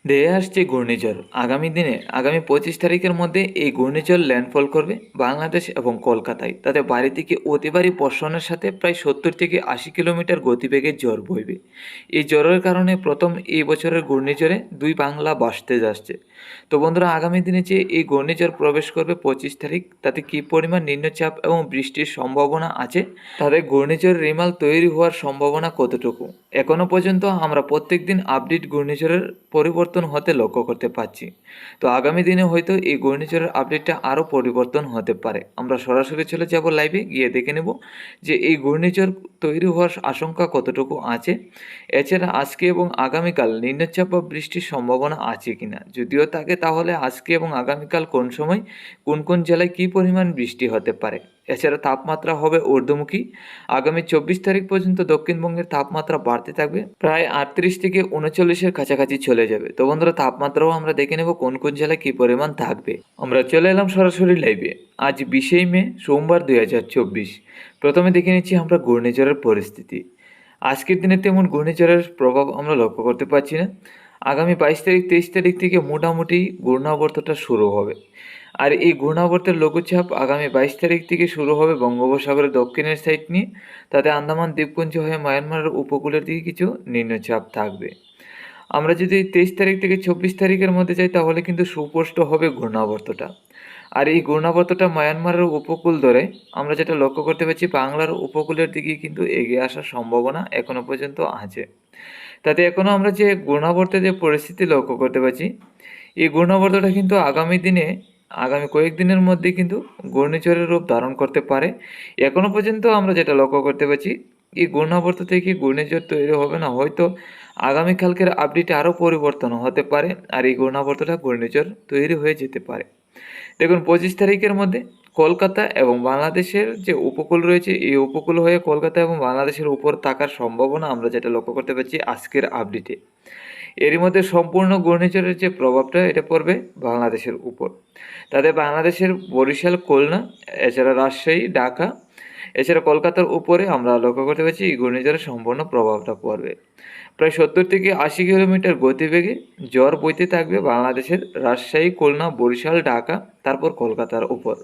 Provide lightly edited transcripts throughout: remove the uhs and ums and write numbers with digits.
ধেয়ে আসছে ঘূর্ণিঝড়। আগামী 25 তারিখের মধ্যে এই ঘূর্ণিঝড় ল্যান্ডফল করবে বাংলাদেশ এবং কলকাতায়। তাতে ভারী থেকে অতি ভারী বর্ষণের সাথে প্রায় 70 থেকে 80 কিলোমিটার গতিবেগে ঝড় বইবে। এই ঝড়ের কারণে প্রথম এই বছরের ঘূর্ণিঝড়ে দুই বাংলা ভাসতে যাচ্ছে। তো বন্ধুরা, আগামী দিনে যে এই ঘূর্ণিঝড় প্রবেশ করবে 25 তারিখ, তাতে কী পরিমাণ নিম্নচাপ এবং বৃষ্টির সম্ভাবনা আছে, তাতে ঘূর্ণিঝড় রিমাল তৈরি হওয়ার সম্ভাবনা কতটুকু, এখনও পর্যন্ত আমরা প্রত্যেক দিন আপডেট ঘূর্ণিঝড়ের পরিবর্তন হতে লক্ষ্য করতে পারছি। তো আগামী দিনে হয়তো এই ঘূর্ণিঝড়ের আপডেটটা আরও পরিবর্তন হতে পারে। আমরা সরাসরি চলে যাব লাইভে, গিয়ে দেখে নেব যে এই ঘূর্ণিঝড় তৈরি হওয়ার আশঙ্কা কতটুকু আছে। এছাড়া আজকে এবং আগামীকাল নিম্নচাপ বা বৃষ্টির সম্ভাবনা আছে কিনা, যদিও থাকে তাহলে আজকে এবং আগামীকাল কোন সময় কোন কোন জেলায় কী পরিমাণ বৃষ্টি হতে পারে। এছাড়া তাপমাত্রা হবে ঊর্ধ্বমুখী। আগামী 24 তারিখ পর্যন্ত দক্ষিণবঙ্গের তাপমাত্রা বাড়তে থাকবে, প্রায় 38 থেকে 39-এর কাছাকাছি চলে যাবে। তো বন্ধুরা, তাপমাত্রাও আমরা দেখে নেব কোন কোন জেলায় কী পরিমাণ থাকবে। আমরা চলে এলাম সরাসরি লাইভে। আজ 20 মে সোমবার 2024। প্রথমে দেখে নিচ্ছি আমরা ঘূর্ণিঝড়ের পরিস্থিতি। আজকের দিনে তেমন ঘূর্ণিঝড়ের প্রভাব আমরা লক্ষ্য করতে পারছি না। আগামী 22 তারিখ 23 তারিখ থেকে মোটামুটি ঘূর্ণাবর্তটা শুরু হবে। আর এই ঘূর্ণাবর্তের লঘুচাপ আগামী 22 তারিখ থেকে শুরু হবে বঙ্গোপসাগরের দক্ষিণের সাইড নিয়ে। তাতে আন্দামান দ্বীপপুঞ্জ হয়ে মায়ানমারের উপকূলের দিকে কিছু নিম্নচাপ থাকবে। আমরা যদি 23 তারিখ থেকে 24 তারিখের মধ্যে যাই, তাহলে কিন্তু সুস্পষ্ট হবে ঘূর্ণাবর্তটা। আর এই ঘূর্ণাবর্তটা মায়ানমারের উপকূল ধরে আমরা যেটা লক্ষ্য করতে পারছি, বাংলার উপকূলের দিকে কিন্তু এগিয়ে আসার সম্ভাবনা এখনও পর্যন্ত আছে। তাতে এখনও আমরা যে ঘূর্ণাবর্তের যে পরিস্থিতি লক্ষ্য করতে পারছি, এই ঘূর্ণাবর্তটা কিন্তু আগামী কয়েকদিনের মধ্যে কিন্তু ঘূর্ণিঝড়ের রূপ ধারণ করতে পারে। এখনও পর্যন্ত আমরা যেটা লক্ষ্য করতে পারছি, এই ঘূর্ণাবর্ত থেকে ঘূর্ণিঝড় তৈরি হবে না, হয়তো আগামীকালকের আপডেটে আরও পরিবর্তন হতে পারে আর এই ঘূর্ণাবর্তটা ঘূর্ণিঝড় তৈরি হয়ে যেতে পারে। দেখুন, 25 তারিখের মধ্যে কলকাতা এবং বাংলাদেশের যে উপকূল রয়েছে, এই উপকূল হয়ে কলকাতা এবং বাংলাদেশের উপর থাকার সম্ভাবনা আমরা যেটা লক্ষ্য করতে পারছি আজকের আপডেটে। এরই মধ্যে সম্পূর্ণ ঘূর্ণিঝড়ের যে প্রভাবটা এটা পড়বে বাংলাদেশের উপর। তাতে বাংলাদেশের বরিশাল, খুলনা, এছাড়া রাজশাহী, ঢাকা, এছাড়া কলকাতার উপরে আমরা লক্ষ্য করতে পারছি এই ঘূর্ণিঝড়ের সম্পূর্ণ প্রভাবটা পড়বে। প্রায় 70 থেকে 80 কিলোমিটার গতিবেগে ঝড় বইতে থাকবে বাংলাদেশের রাজশাহী, খুলনা, বরিশাল, ঢাকা, তারপর কলকাতার উপর।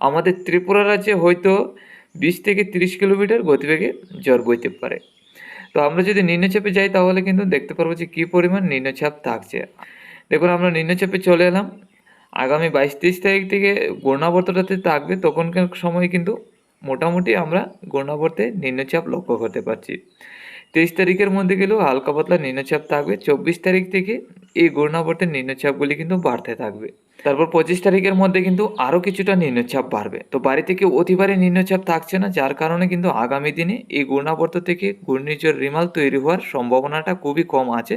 আমাদের ত্রিপুরা রাজ্যে হয়তো 20 থেকে 30 কিলোমিটার গতিবেগে ঝড় বইতে পারে। তো আমরা যদি নিম্নচাপে যাই, তাহলে কিন্তু দেখতে পারবো যে কী পরিমাণ নিম্নচাপ থাকছে। দেখুন, আমরা নিম্নচাপে চলে এলাম। আগামী 22-23 তারিখ থেকে ঘূর্ণাবর্তটাতে থাকবে, তখনকার সময় কিন্তু মোটামুটি আমরা ঘূর্ণাবর্তে নিম্নচাপ লক্ষ্য করতে পারছি। 23 তারিখের মধ্যে গেলেও হালকা পাতলা নিম্নচাপ থাকবে। 24 তারিখ থেকে এই ঘূর্ণাবর্তের নিম্নচাপগুলি কিন্তু বাড়তে থাকবে। তারপর 25 তারিখের মধ্যে কিন্তু আরও কিছুটা নিম্নচাপ বাড়বে। তো বাড়ি থেকে অতি ভারী নিম্নচাপ থাকছে না, যার কারণে কিন্তু আগামী দিনে এই ঘূর্ণাবর্ত থেকে ঘূর্ণিঝড় রিমাল তৈরি হওয়ার সম্ভাবনাটা খুবই কম আছে।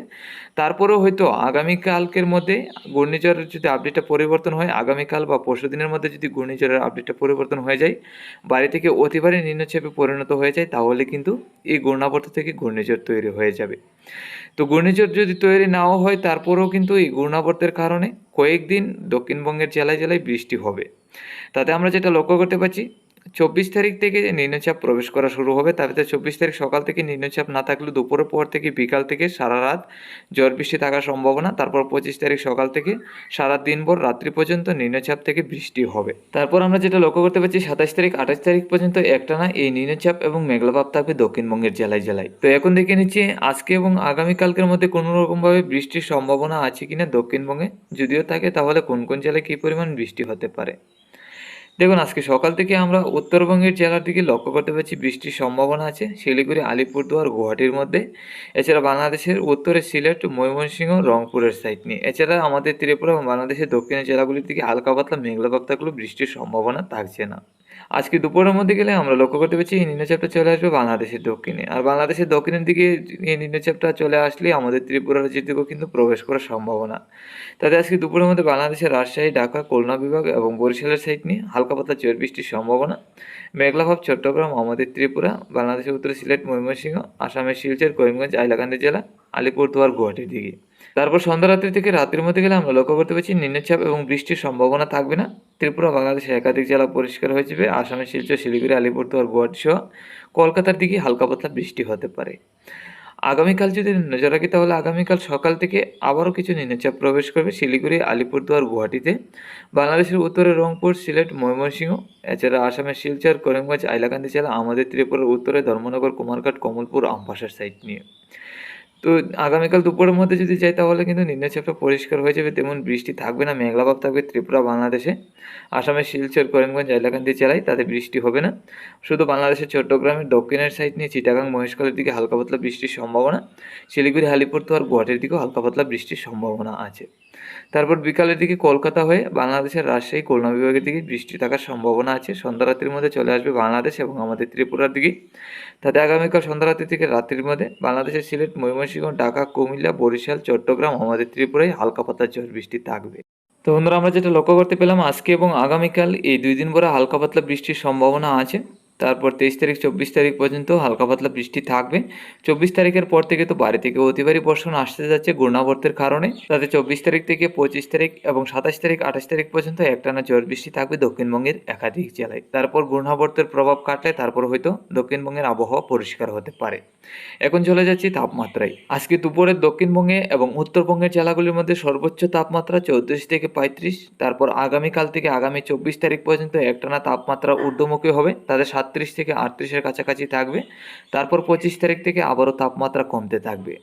তারপরেও হয়তো আগামীকালকের মধ্যে ঘূর্ণিঝড়ের যদি আপডেটটা পরিবর্তন হয়, আগামীকাল বা পরশুদিনের মধ্যে যদি ঘূর্ণিঝড়ের আপডেটটা পরিবর্তন হয়ে যায়, বাড়ি থেকে অতি ভারী নিম্নচাপে পরিণত হয়ে যায়, তাহলে কিন্তু এই ঘূর্ণাবর্ত থেকে ঘূর্ণিঝড় তৈরি হয়ে যাবে। তো ঘূর্ণিঝড় যদি তৈরি নাও হয়, তারপরেও কিন্তু এই ঘূর্ণাবর্তের কারণে কয়েকদিন দক্ষিণবঙ্গের জেলায় জেলায় বৃষ্টি হবে। তাতে আমরা যেটা লক্ষ্য করতে পারছি, 24 তারিখ থেকে নিম্নচাপ প্রবেশ করা শুরু হবে। তাতে 24 তারিখ সকাল থেকে নিম্নচাপ না থাকলেও দুপুরের পর থেকে বিকাল থেকে সারা রাত ঝড় বৃষ্টি থাকার সম্ভাবনা। তারপর 25 তারিখ সকাল থেকে সারা দিনভর রাত্রি পর্যন্ত নিম্নচাপ থেকে বৃষ্টি হবে। তারপর আমরা যেটা লক্ষ্য করতে পারছি, 27 তারিখ 28 তারিখ পর্যন্ত একটানা এই নিম্নচাপ এবং মেঘলাভাব থাকবে দক্ষিণবঙ্গের জেলায় জেলায়। তো এখন দেখে নিচ্ছি আজকে এবং আগামীকালকের মধ্যে কোনো রকমভাবে বৃষ্টির সম্ভাবনা আছে কিনা দক্ষিণবঙ্গে। যদিও থাকে, তাহলে কোন কোন জেলায় কী পরিমাণ বৃষ্টি হতে পারে। দেখুন, আজকে সকাল থেকে আমরা উত্তরবঙ্গের জেলার দিকে লক্ষ্য করতে পারছি বৃষ্টির সম্ভাবনা আছে শিলিগুড়ি, আলিপুরদুয়ার, গুয়াহাটির মধ্যে। এছাড়া বাংলাদেশের উত্তরে সিলেট, ময়মনসিংহ, রংপুরের সাইড নিয়ে। এছাড়া আমাদের ত্রিপুরা এবং বাংলাদেশের দক্ষিণের জেলাগুলির দিকে হালকা পাতলা মেঘলা ভাব থাকলেও বৃষ্টির সম্ভাবনা থাকছে না। আজকে দুপুরের মধ্যে গেলে আমরা লক্ষ্য করতে পারছি এই নিম্নচাপটা চলে আসবে বাংলাদেশের দক্ষিণে। আর বাংলাদেশের দক্ষিণের দিকে এই নিম্নচাপটা চলে আসলে আমাদের ত্রিপুরা রাজ্যের দিকেও কিন্তু প্রবেশ করার সম্ভাবনা। তাতে আজকে দুপুরের মধ্যে বাংলাদেশের রাজশাহী, ঢাকা, খুলনা বিভাগ এবং বরিশালের সাইড নিয়ে হালকা পাতলা ঝড় বৃষ্টির সম্ভাবনা। মেঘলাভাব চট্টগ্রাম, আমাদের ত্রিপুরা, বাংলাদেশের উত্তরে সিলেট, ময়মনসিংহ, আসামের শিলচর, করিমগঞ্জ, হাইলাকান্দি জেলা, আলিপুরদুয়ার, গুয়াহাটির দিকে। তারপর সন্ধ্যা রাত্রি থেকে রাতের মধ্যে গেলে আমরা লক্ষ্য করতে পারছি নিম্নচাপ এবং বৃষ্টির সম্ভাবনা থাকবে না। ত্রিপুরা, বাংলাদেশের একাধিক জেলা পরিষ্কার হয়ে যাবে। আসামের শিলচর, শিলিগুড়ি, আলিপুরদুয়ার, গুয়াহাটি সহ কলকাতার দিকে হালকা পাতলা বৃষ্টি হতে পারে। আগামীকাল যদি নজর রাখি তাহলে আগামীকাল সকাল থেকে আবারও কিছু নিম্নচাপ প্রবেশ করবে শিলিগুড়ি, আলিপুরদুয়ার, গুয়াহাটিতে। বাংলাদেশের উত্তরে রংপুর, সিলেট, ময়মনসিংহ, এছাড়া আসামের শিলচর, করিমগঞ্জ, হাইলাকান্দি জেলা, আমাদের ত্রিপুরার উত্তরে ধর্মনগর, কুমারঘাট, কমলপুর, আমবাসার সাইড নিয়ে। তো আগামীকাল দুপুরের মধ্যে যদি যাই তাহলে কিন্তু নিম্নচাপটা পরিষ্কার হয়ে যাবে, তেমন বৃষ্টি থাকবে না, মেঘলাভাব থাকবে ত্রিপুরা, বাংলাদেশে। আসামের শিলচর, করিমগঞ্জ, হাইলাকান্দি জেলায় তাতে বৃষ্টি হবে না। শুধু বাংলাদেশের চট্টগ্রামের দক্ষিণের সাইড নিয়ে চিটাগাং, মহেশখালীর দিকে হালকা পাতলা বৃষ্টির সম্ভাবনা। শিলিগুড়ি, আলিপুরদুয়ার, গুয়াহাটির দিকেও হালকা পাতলা বৃষ্টির সম্ভাবনা আছে। তারপর বিকালের দিকে কলকাতা হয়ে বাংলাদেশের রাজশাহী, খুলনা বিভাগের দিকে বৃষ্টি থাকার সম্ভাবনা আছে। সন্ধ্যা রাত্রির মধ্যে চলে আসবে বাংলাদেশ এবং আমাদের ত্রিপুরার দিকে। তাতে আগামীকাল সন্ধ্যা রাত্রি থেকে রাত্রির মধ্যে বাংলাদেশের সিলেট, ময়মনসিংহ, ঢাকা, কুমিল্লা, বরিশাল, চট্টগ্রাম, আমাদের ত্রিপুরায় হালকা পাতলা ঝড় বৃষ্টি থাকবে। তো বন্ধুরা, আমরা যেটা লক্ষ্য করতে পেলাম আজকে এবং আগামীকাল এই 2 দিন পরে হালকা পাতলা বৃষ্টির সম্ভাবনা আছে। তারপর 23 তারিখ 24 তারিখ পর্যন্ত হালকা পাতলা বৃষ্টি থাকবে। 24 তারিখের পর থেকে তো ভারী থেকে অতি ভারী বর্ষণ আসতে যাচ্ছে ঘূর্ণাবর্তের কারণে। তাতে 24 তারিখ থেকে 25 তারিখ এবং 27 তারিখ 28 তারিখ পর্যন্ত একটানা ঝড় বৃষ্টি থাকবে দক্ষিণবঙ্গের একাধিক জেলায়। তারপর ঘূর্ণাবর্তের প্রভাব কাটলে তারপর হয়তো দক্ষিণবঙ্গের আবহাওয়া পরিষ্কার হতে পারে। এখন চলে যাচ্ছি তাপমাত্রায়। আজকে দুপুরে দক্ষিণবঙ্গে এবং উত্তরবঙ্গের জেলাগুলির মধ্যে সর্বোচ্চ তাপমাত্রা 34 থেকে 35। তারপর আগামীকাল থেকে আগামী 24 তারিখ পর্যন্ত একটানা তাপমাত্রা ঊর্ধ্বমুখী হবে, তাদের 37 থেকে 38-এর কাছাকাছি থাকবে। তারপর 25 তারিখ থেকে আবারও তাপমাত্রা কমতে থাকবে।